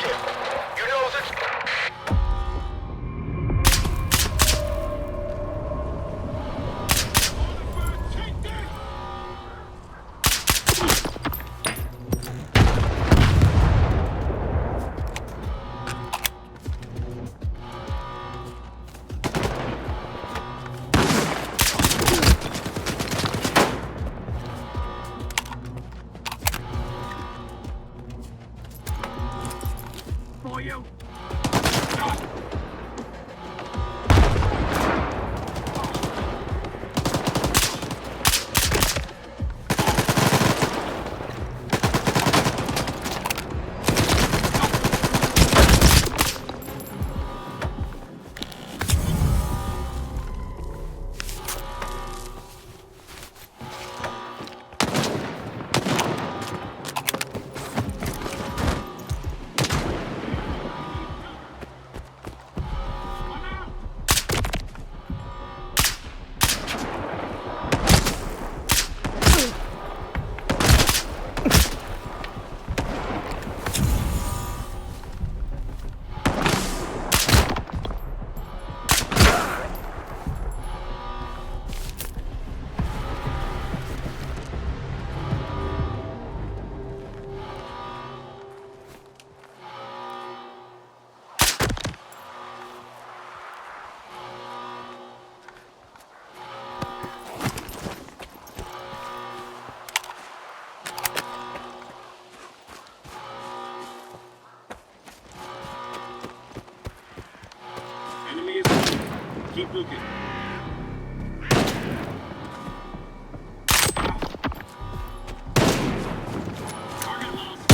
objective. You know this. For you. Enemy is coming. Keep looking. Target lost.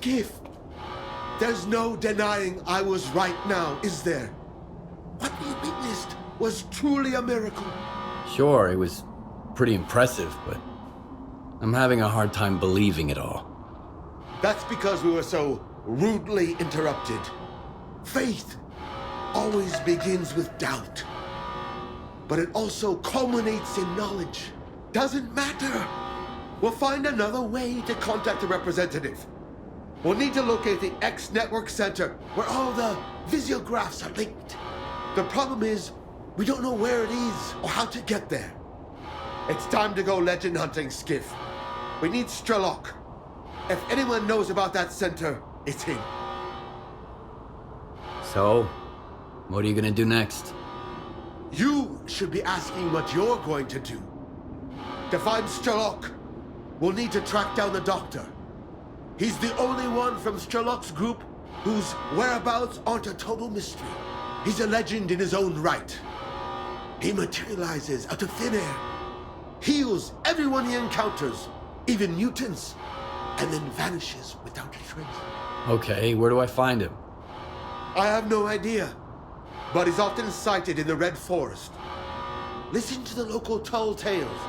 Skiff! There's no denying I was right now, is there? What we witnessed was truly a miracle. Sure, it was pretty impressive, but I'm having a hard time believing it all. That's because we were so rudely interrupted. Faith always begins with doubt, but it also culminates in knowledge. Doesn't matter. We'll find another way to contact the representative. We'll need to locate the X Network Center where all the visiographs are linked. The problem is, we don't know where it is or how to get there. It's time to go legend hunting, Skiff. We need S.T.A.L.K.E.R. If anyone knows about that center, it's him. So, what are you gonna do next? You should be asking what you're going to do. To find S.T.A.L.K.E.R, we'll need to track down the Doctor. He's the only one from S.T.A.L.K.E.'s group whose whereabouts aren't a total mystery. He's a legend in his own right. He materializes out of thin air, heals everyone he encounters, even mutants, and then vanishes without a trace. Okay, where do I find him? I have no idea, but he's often sighted in the Red Forest. Listen to the local tall tales.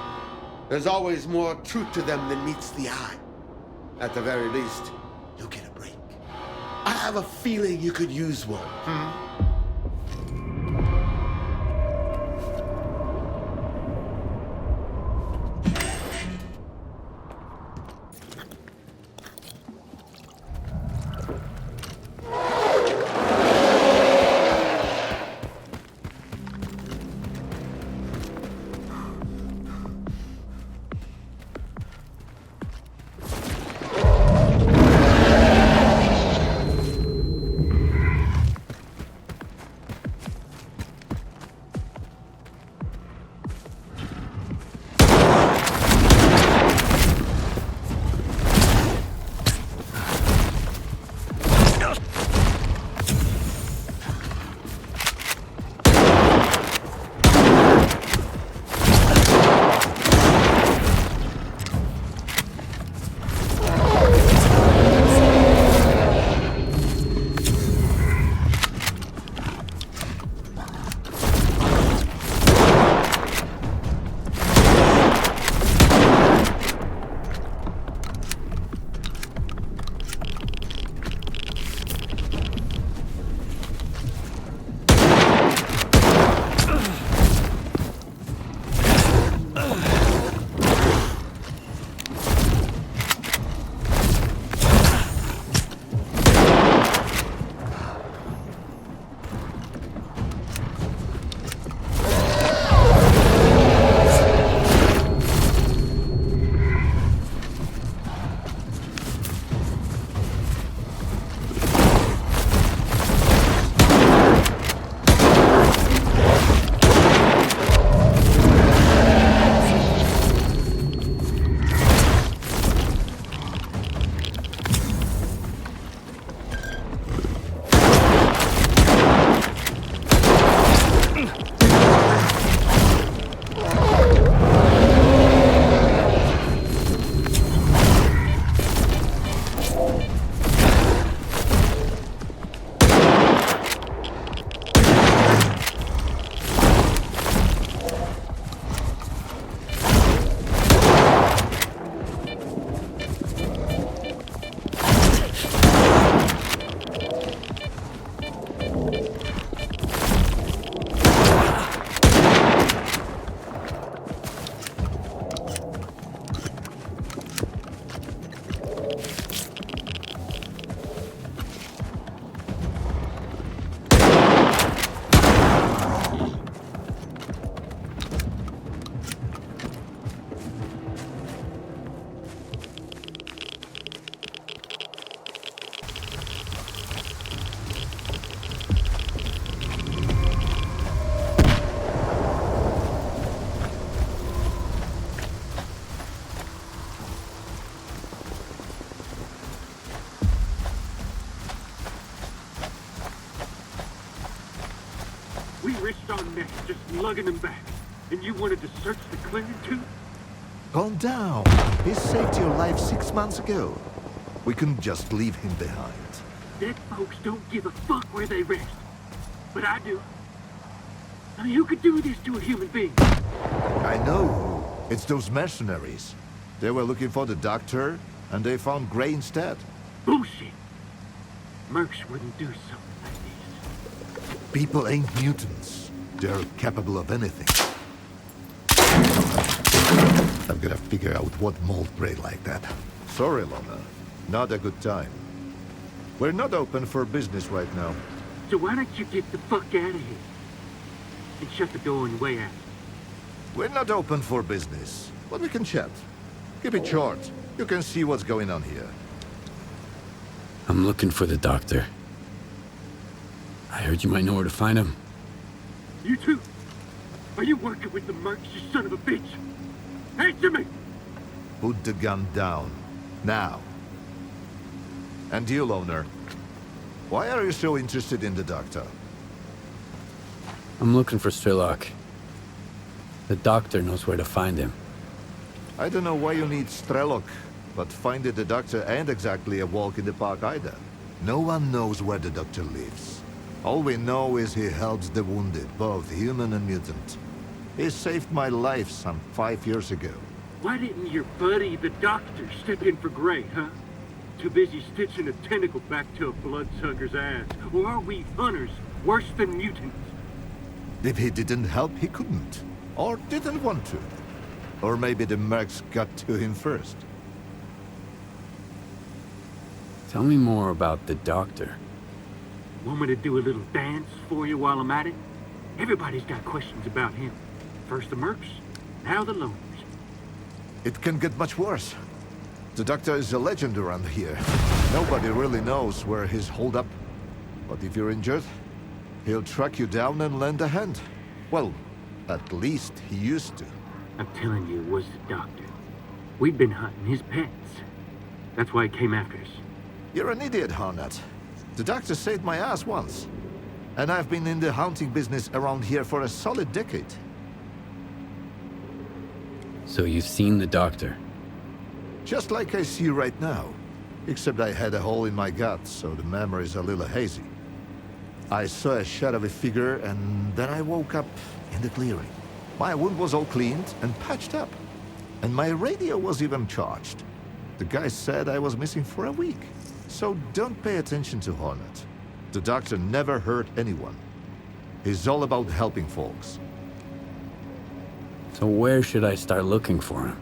There's always more truth to them than meets the eye. At the very least, you'll get a break. I have a feeling you could use one. We risked our necks just lugging him back, and you wanted to search the clearing too? Calm down. He saved your life 6 months ago. We couldn't just leave him behind. Dead folks don't give a fuck where they rest. But I do. I mean, who could do this to a human being? I know who. It's those mercenaries. They were looking for the doctor, and they found Gray instead. Bullshit. Mercs wouldn't do something like this. People ain't mutants. They're capable of anything. I'm gonna figure out what mold Gray like that. Sorry, Lona. Not a good time. We're not open for business right now. So why don't you get the fuck out of here? And shut the door on your way out. We're not open for business, but we can chat. Keep it short. You can see what's going on here. I'm looking for the doctor. I heard you might know where to find him. You too? Are you working with the mercs, you son of a bitch? Answer me! Put the gun down. Now. And you, Loner. Why are you so interested in the doctor? I'm looking for S.T.A.L.K.E.R. The doctor knows where to find him. I don't know why you need S.T.A.L.K.E.R, but finding the doctor ain't exactly a walk in the park either. No one knows where the doctor lives. All we know is he helps the wounded, both human and mutant. He saved my life some 5 years ago. Why didn't your buddy, the doctor, step in for Gray, huh? Too busy stitching a tentacle back to a bloodsucker's ass. Or are we hunters worse than mutants? If he didn't help, he couldn't. Or didn't want to. Or maybe the mercs got to him first. Tell me more about the doctor. Want me to do a little dance for you while I'm at it? Everybody's got questions about him. First the mercs, now the loners. It can get much worse. The doctor is a legend around here. Nobody really knows where he's holed up. But if you're injured, he'll track you down and lend a hand. Well, at least he used to. I'm telling you, it was the doctor. We'd been hunting his pets. That's why he came after us. You're an idiot, Harnett. The doctor saved my ass once. And I've been in the hunting business around here for a solid decade. So you've seen the doctor? Just like I see right now. Except I had a hole in my gut, so the memory's a little hazy. I saw a shadowy figure, and then I woke up in the clearing. My wound was all cleaned and patched up. And my radio was even charged. The guy said I was missing for a week. So don't pay attention to Hornet. The doctor never hurt anyone. He's all about helping folks. So where should I start looking for him?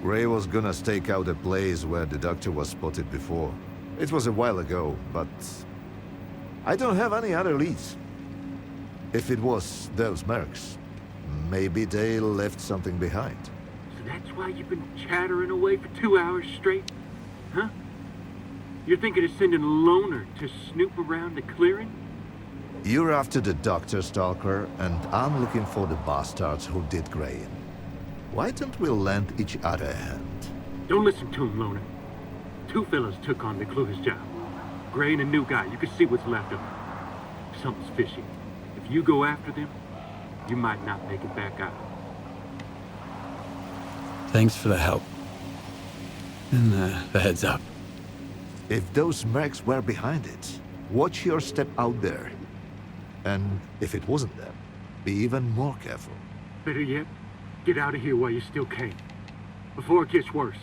Gray was gonna stake out a place where the doctor was spotted before. It was a while ago, but I don't have any other leads. If it was those mercs, maybe they left something behind. So that's why you've been chattering away for 2 hours straight? Huh? You're thinking of sending a loner to snoop around the clearing? You're after the doctor, S.T.A.L.K.E.R, and I'm looking for the bastards who did Gray in. Why don't we lend each other a hand? Don't listen to him, loner. Two fellas took on the Clueless job. Gray and a new guy. You can see what's left of him. Something's fishy. If you go after them, you might not make it back out. Thanks for the help. And the heads up. If those mercs were behind it, watch your step out there. And if it wasn't them, be even more careful. Better yet, get out of here while you still can. Before it gets worse.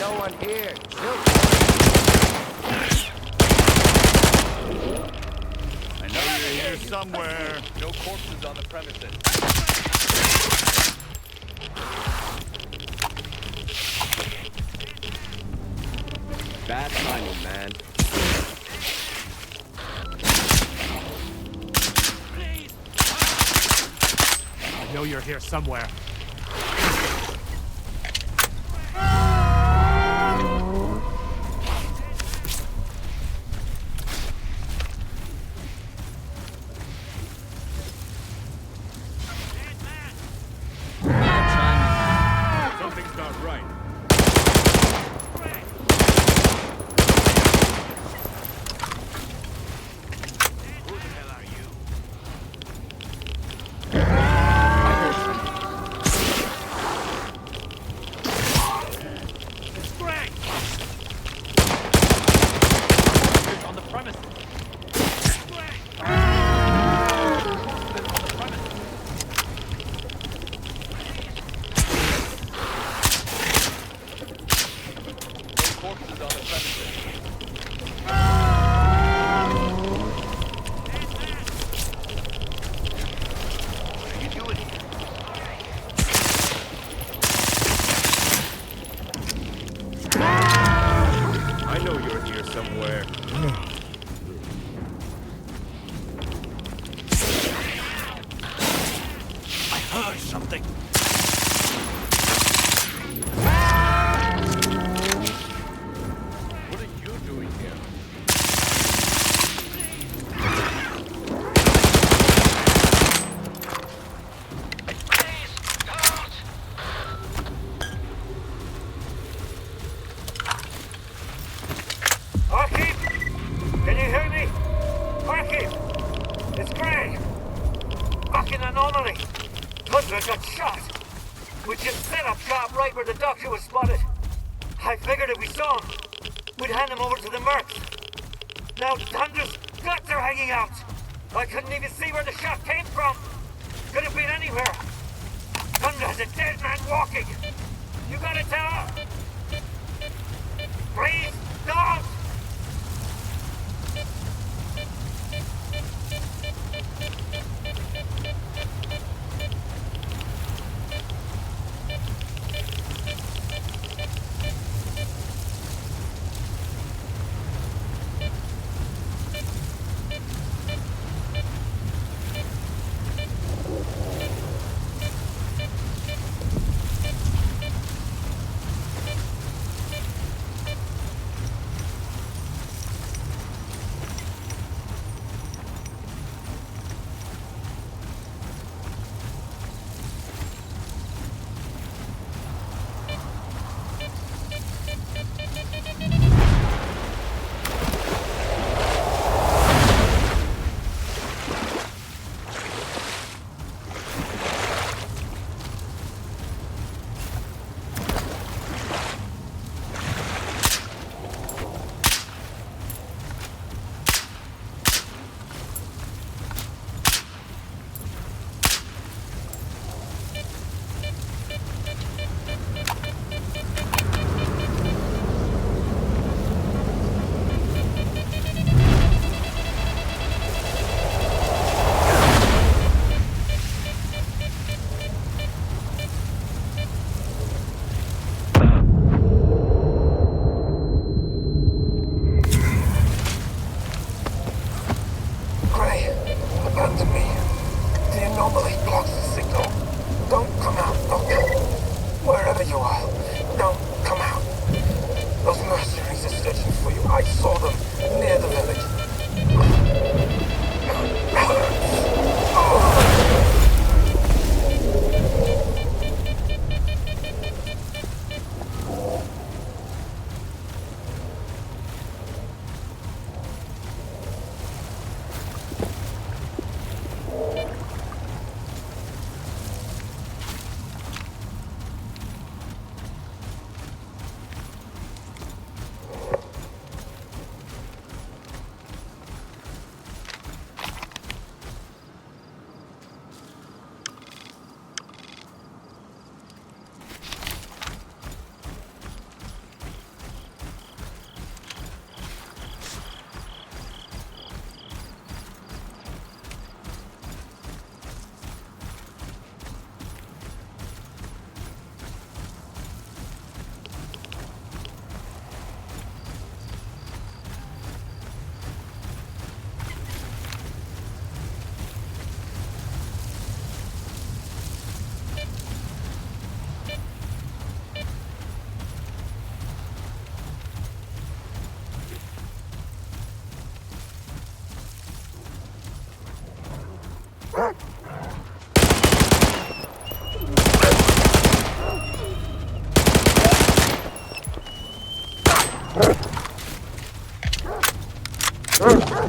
No one here. I know you're here somewhere. No corpses on the premises. Bad timing, man. I know you're here somewhere. Something's not right. Who the hell are you? It's Greg! On the premises. Greg! On the premises. Corpses on the premises. What are you doing here? I know you're here somewhere. I heard something. What are you doing here? Archie? Can you hear me? Archie! It's Greg! Fucking anomaly! Tundra got shot! We just set up shop right where the doctor was spotted. I figured if we saw him, we'd hand him over to the mercs. Now Tundra's guts are hanging out! I couldn't even see where the shot came from! Could have been anywhere! Tundra's a dead man walking! You gotta tell her! Please, don't! S.T.A.L.K.E.R,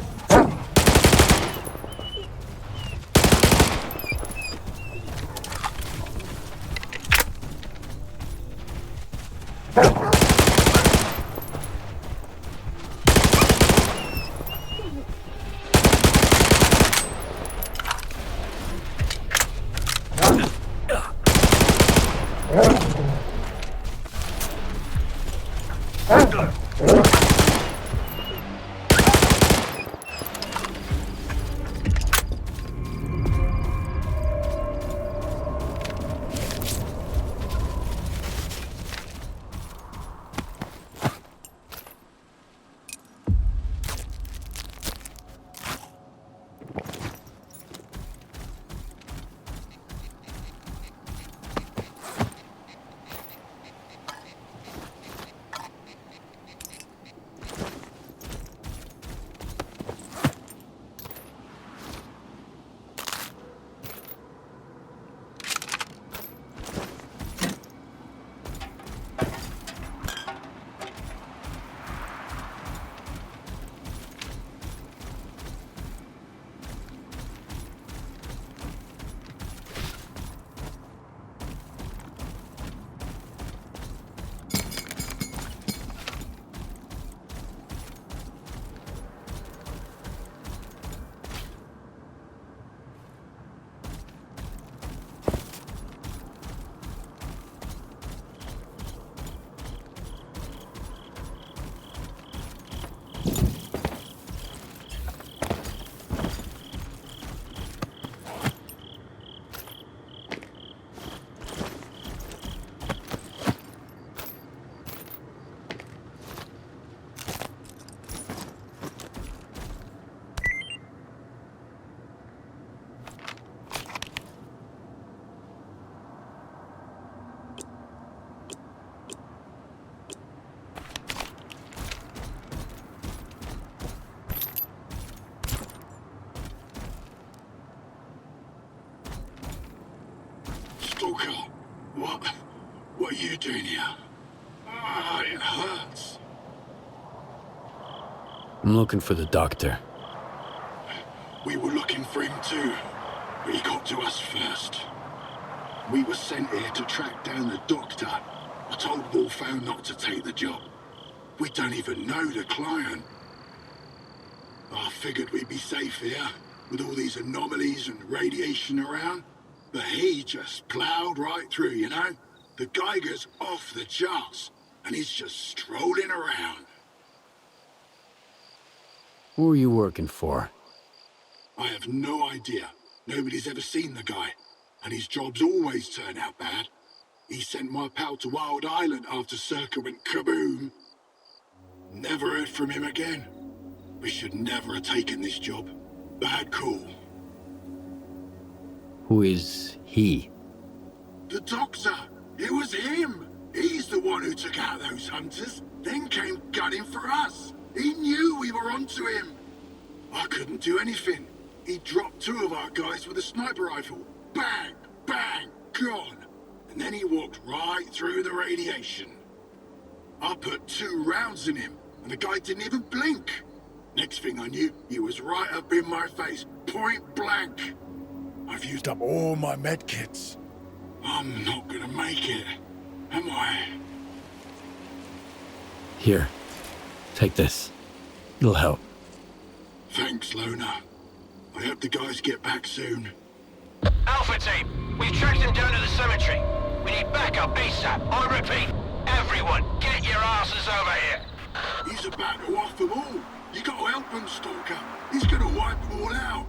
what are you doing here? Ah, it hurts. I'm looking for the doctor. We were looking for him too, but he got to us first. We were sent here to track down the doctor. I told Wolfhound not to take the job. We don't even know the client. I figured we'd be safe here, with all these anomalies and radiation around. But he just plowed right through, you know? The Geiger's off the charts, and he's just strolling around. Who are you working for? I have no idea. Nobody's ever seen the guy, and his jobs always turn out bad. He sent my pal to Wild Island after S.T.A.L.K.E.R went kaboom. Never heard from him again. We should never have taken this job. Bad call. Who is he? The doctor! It was him! He's the one who took out those hunters, then came gunning for us. He knew we were onto him. I couldn't do anything. He dropped 2 of our guys with a sniper rifle. Bang! Bang! Gone! And then he walked right through the radiation. I put 2 rounds in him, and the guy didn't even blink. Next thing I knew, he was right up in my face, point blank. I've used up all my medkits. I'm not gonna make it, am I? Here, take this. It'll help. Thanks, Loner. I hope the guys get back soon. Alpha team, we've tracked him down to the cemetery. We need backup ASAP. I repeat, everyone, get your asses over here. He's about to off them all. You gotta help him, S.T.A.L.K.E.R. He's gonna wipe them all out.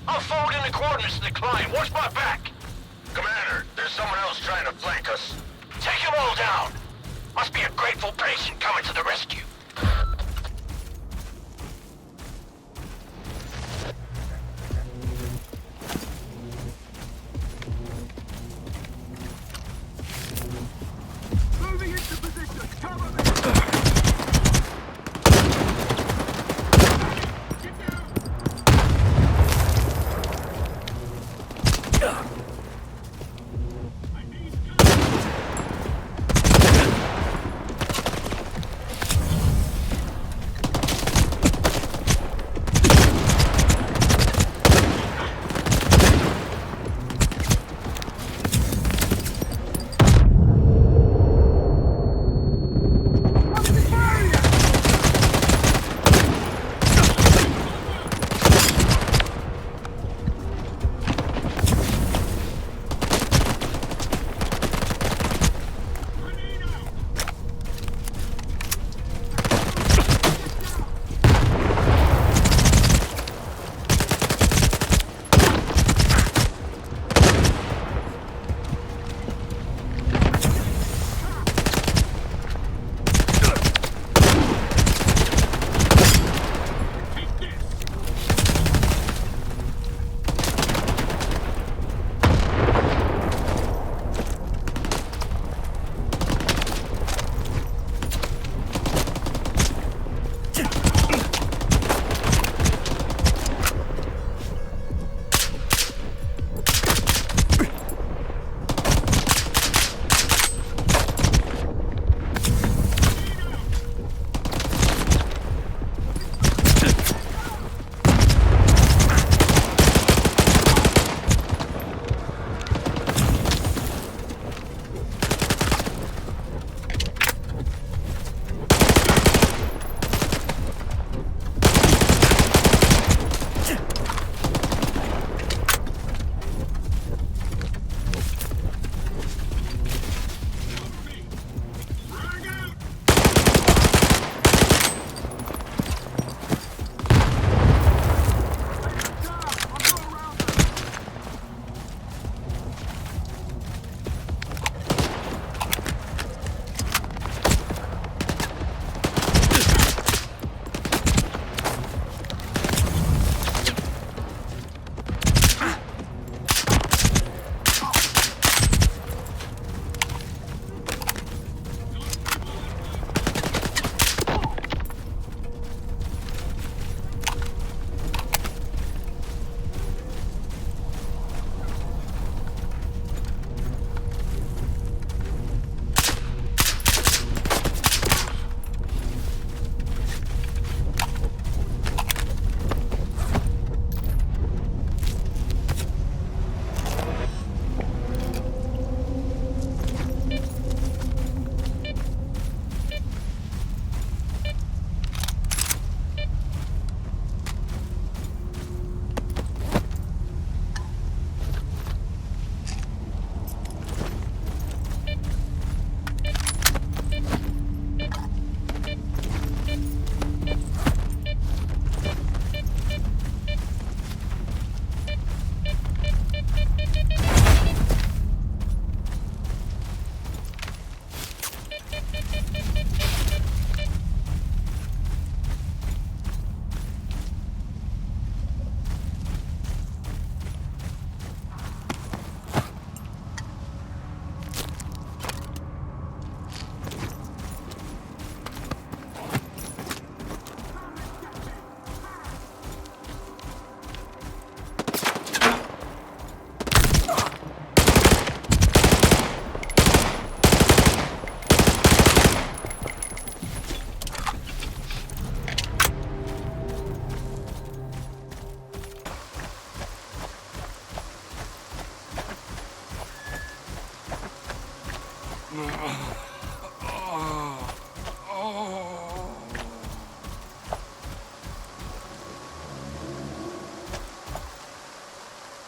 I'll forward in the coordinates to the client. Watch my back. Commander, there's someone else trying to flank us. Take them all down. Must be a grateful patient coming to the rescue. Moving into position. Cover me.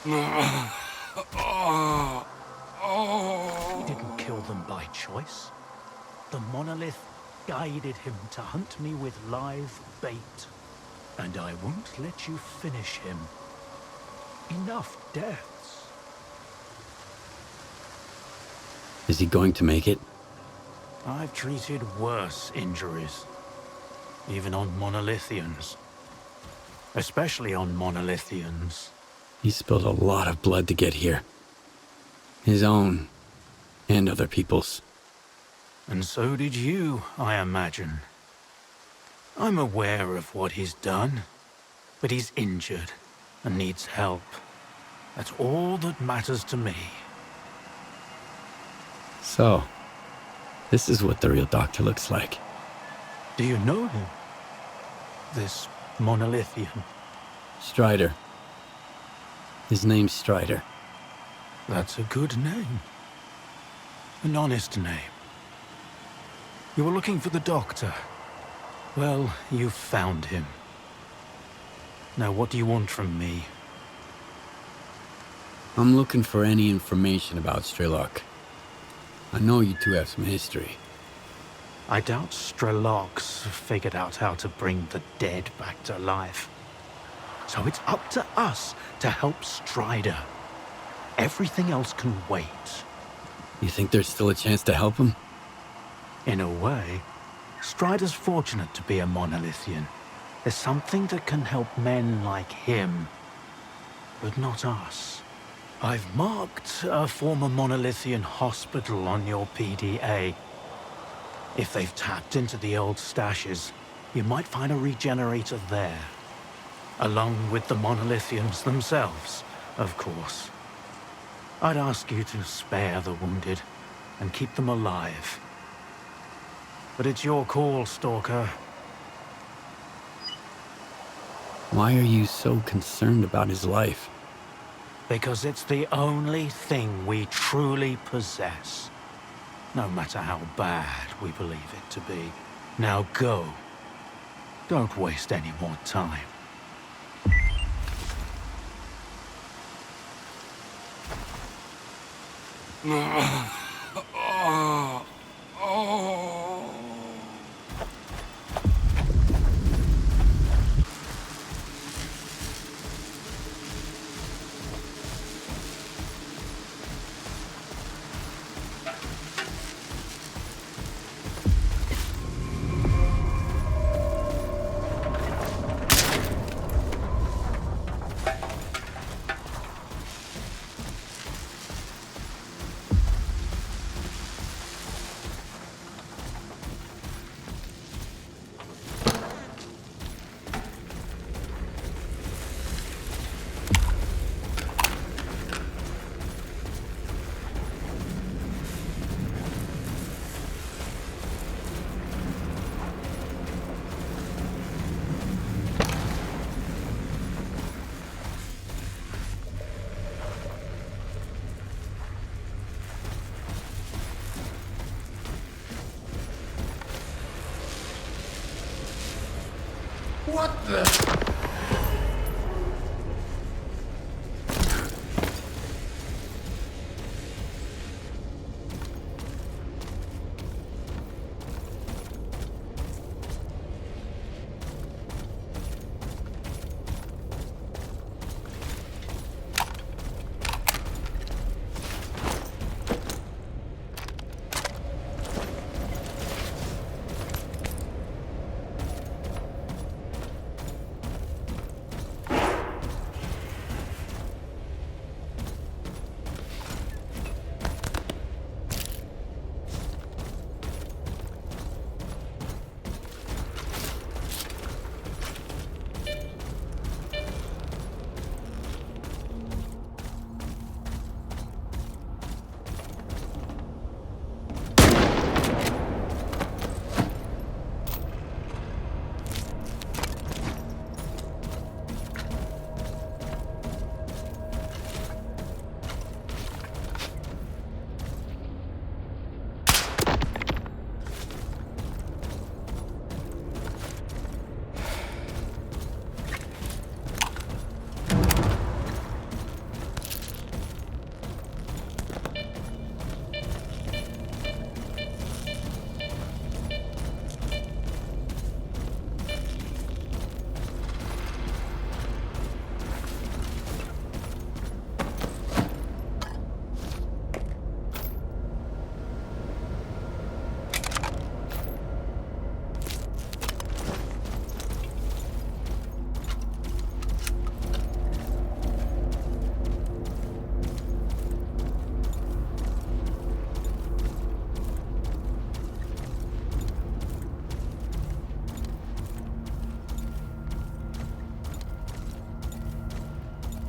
He didn't kill them by choice. The monolith guided him to hunt me with live bait. And I won't let you finish him. Enough deaths. Is he going to make it? I've treated worse injuries. Even on monolithians. Especially on monolithians. He spilled a lot of blood to get here. His own, and other people's. And so did you, I imagine. I'm aware of what he's done, but he's injured and needs help. That's all that matters to me. So, this is what the real doctor looks like. Do you know him? This monolithian? Strider. His name's Strider. That's a good name. An honest name. You were looking for the doctor. Well, you found him. Now, what do you want from me? I'm looking for any information about S.T.A.L.K.E.R. I know you two have some history. I doubt S.T.A.L.K.E.R's figured out how to bring the dead back to life. So it's up to us to help Strider. Everything else can wait. You think there's still a chance to help him? In a way, Strider's fortunate to be a monolithian. There's something that can help men like him, but not us. I've marked a former monolithian hospital on your PDA. If they've tapped into the old stashes, you might find a regenerator there. Along with the monolithians themselves, of course. I'd ask you to spare the wounded and keep them alive. But it's your call, Stalker. Why are you so concerned about his life? Because it's the only thing we truly possess. No matter how bad we believe it to be. Now go. Don't waste any more time. What the?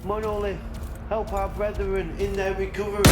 might only help our brethren in their recovery.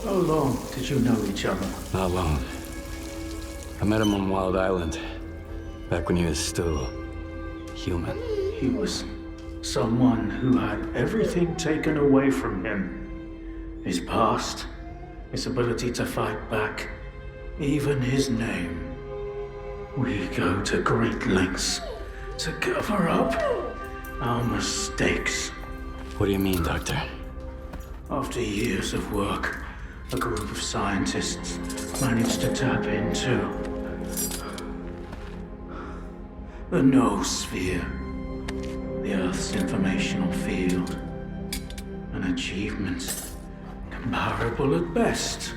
How long did you know each other? Not long. I met him on Wild Island, back when he was still human. He was someone who had everything taken away from him. His past, his ability to fight back, even his name. We go to great lengths to cover up our mistakes. What do you mean, Doctor? After years of work, a group of scientists managed to tap into the noosphere, the Earth's informational field. An achievement comparable at best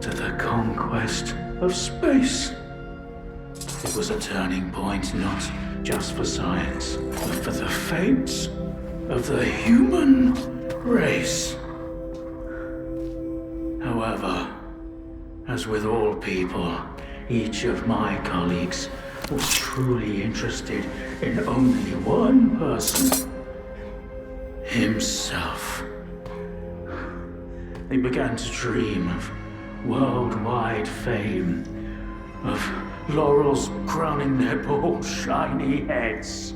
to the conquest of space. It was a turning point not just for science, but for the fates of the human race. However, as with all people, each of my colleagues was truly interested in only one person: himself. They began to dream of worldwide fame, of laurels crowning their bald, shiny heads.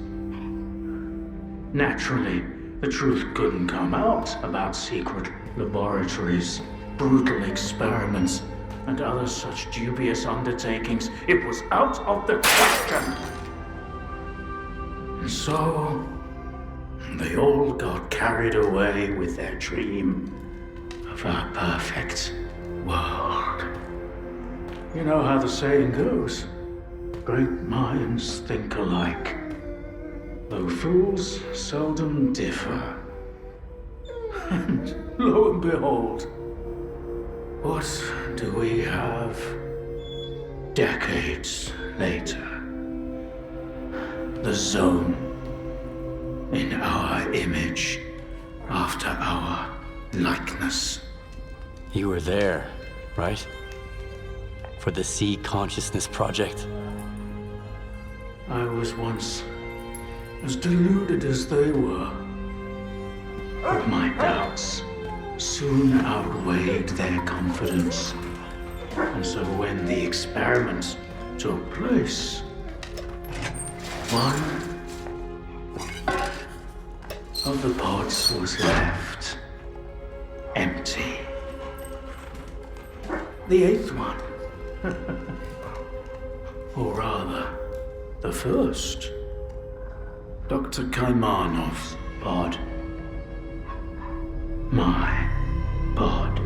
Naturally, the truth couldn't come out about secret laboratories, brutal experiments, and other such dubious undertakings. It was out of the question. And so, they all got carried away with their dream of a perfect world. You know how the saying goes, great minds think alike, though fools seldom differ. And lo and behold, what do we have decades later? The Zone, in our image, after our likeness. You were there, right? For the Sea Consciousness Project. I was once as deluded as they were, but my doubts soon outweighed their confidence. And so when the experiment took place, one of the pods was left empty. The eighth one, or rather, the first, Dr. Kaimanov's pod. My pod.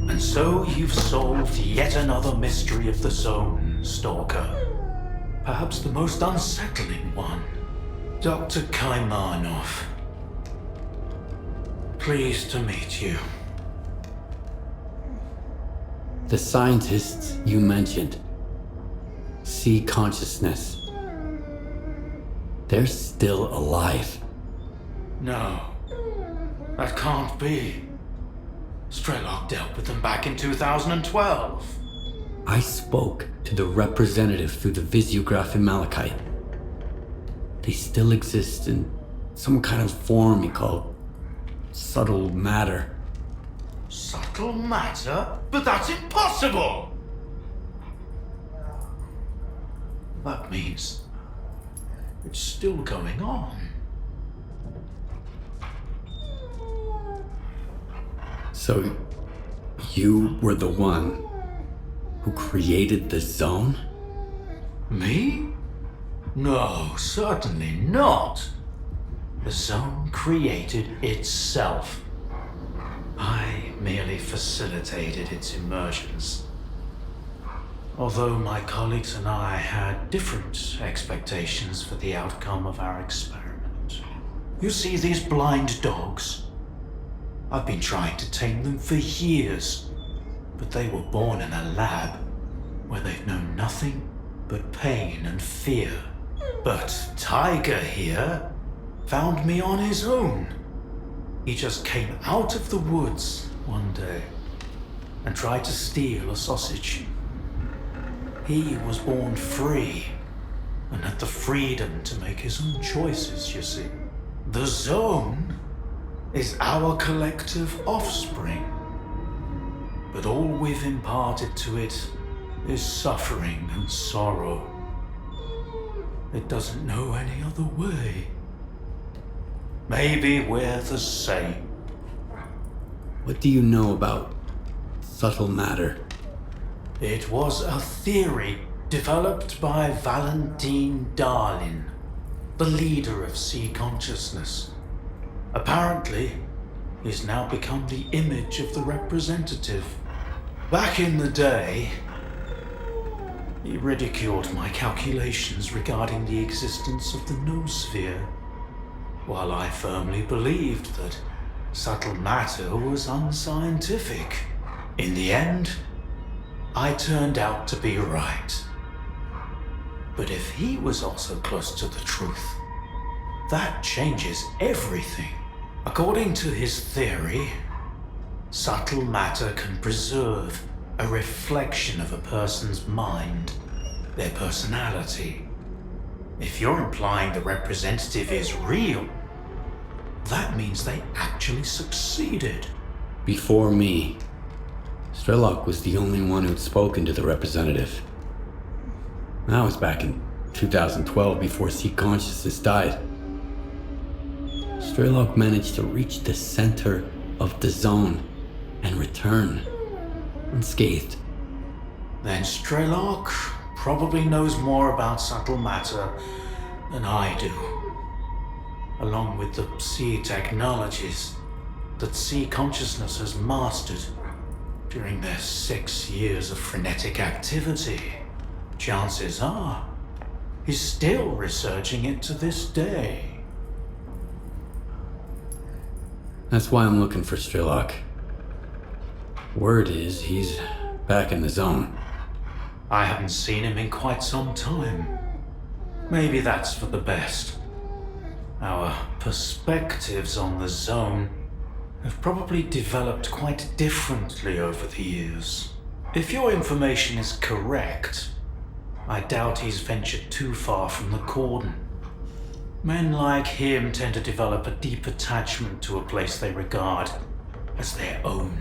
And so you've solved yet another mystery of the Zone, Stalker. Perhaps the most unsettling one. Dr. Kaimanov. Pleased to meet you. The scientists you mentioned, Sea Consciousness, they're still alive. No, that can't be. Strelok dealt with them back in 2012. I spoke to the representative through the visiograph in Malachite. They still exist in some kind of form he called subtle matter. Subtle matter? But that's impossible! That means it's still going on. So, you were the one who created the Zone? Me? No, certainly not. The Zone created itself. I merely facilitated its emergence. Although my colleagues and I had different expectations for the outcome of our experiment. You see these blind dogs? I've been trying to tame them for years, but they were born in a lab where they've known nothing but pain and fear. But Tiger here found me on his own. He just came out of the woods one day and tried to steal a sausage. He was born free and had the freedom to make his own choices, you see. The Zone is our collective offspring, but all we've imparted to it is suffering and sorrow. It doesn't know any other way. Maybe we're the same. What do you know about subtle matter? It was a theory developed by Valentine Darlin, the leader of sea consciousness. Apparently, he's now become the image of the representative. Back in the day, he ridiculed my calculations regarding the existence of the noosphere, while I firmly believed that subtle matter was unscientific. In the end, I turned out to be right. But if he was also close to the truth, that changes everything. According to his theory, subtle matter can preserve a reflection of a person's mind, their personality. If you're implying the representative is real, that means they actually succeeded. Before me, S.T.A.L.K.E.R was the only one who'd spoken to the representative. That was back in 2012, before Sea Consciousness died. S.T.A.L.K.E.R managed to reach the center of the zone and return unscathed. Then S.T.A.L.K.E.R probably knows more about subtle matter than I do, along with the sea technologies that Sea Consciousness has mastered during their 6 years of frenetic activity. Chances are, he's still researching it to this day. That's why I'm looking for S.T.A.L.K.E.R. Word is he's back in the zone. I haven't seen him in quite some time. Maybe that's for the best. Our perspectives on the zone have probably developed quite differently over the years. If your information is correct, I doubt he's ventured too far from the cordon. Men like him tend to develop a deep attachment to a place they regard as their own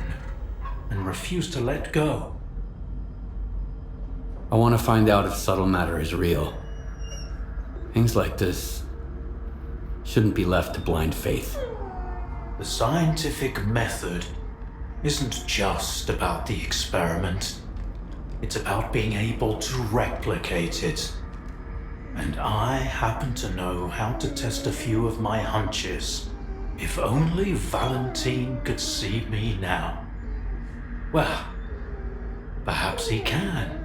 and refuse to let go. I want to find out if subtle matter is real. Things like this shouldn't be left to blind faith. The scientific method isn't just about the experiment. It's about being able to replicate it. And I happen to know how to test a few of my hunches. If only Valentine could see me now. Well, perhaps he can.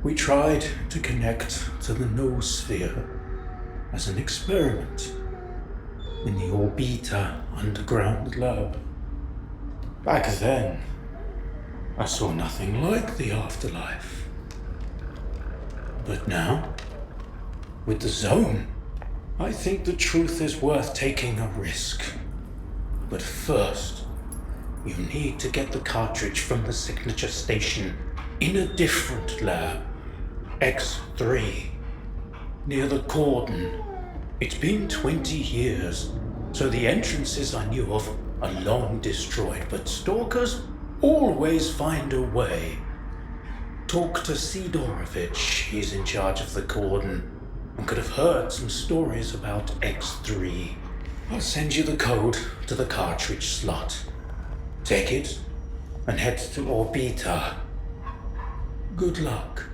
We tried to connect to the noosphere as an experiment in the Orbita underground lab. Back then, I saw nothing like the afterlife. But now, with the zone, I think the truth is worth taking a risk. But first, you need to get the cartridge from the signature station in a different lab. X3, near the cordon. It's been 20 years, so the entrances I knew of are long destroyed, but stalkers always find a way. Talk to Sidorovich, he's in charge of the cordon, and could have heard some stories about X3. I'll send you the code to the cartridge slot. Take it, and head to Orbita. Good luck.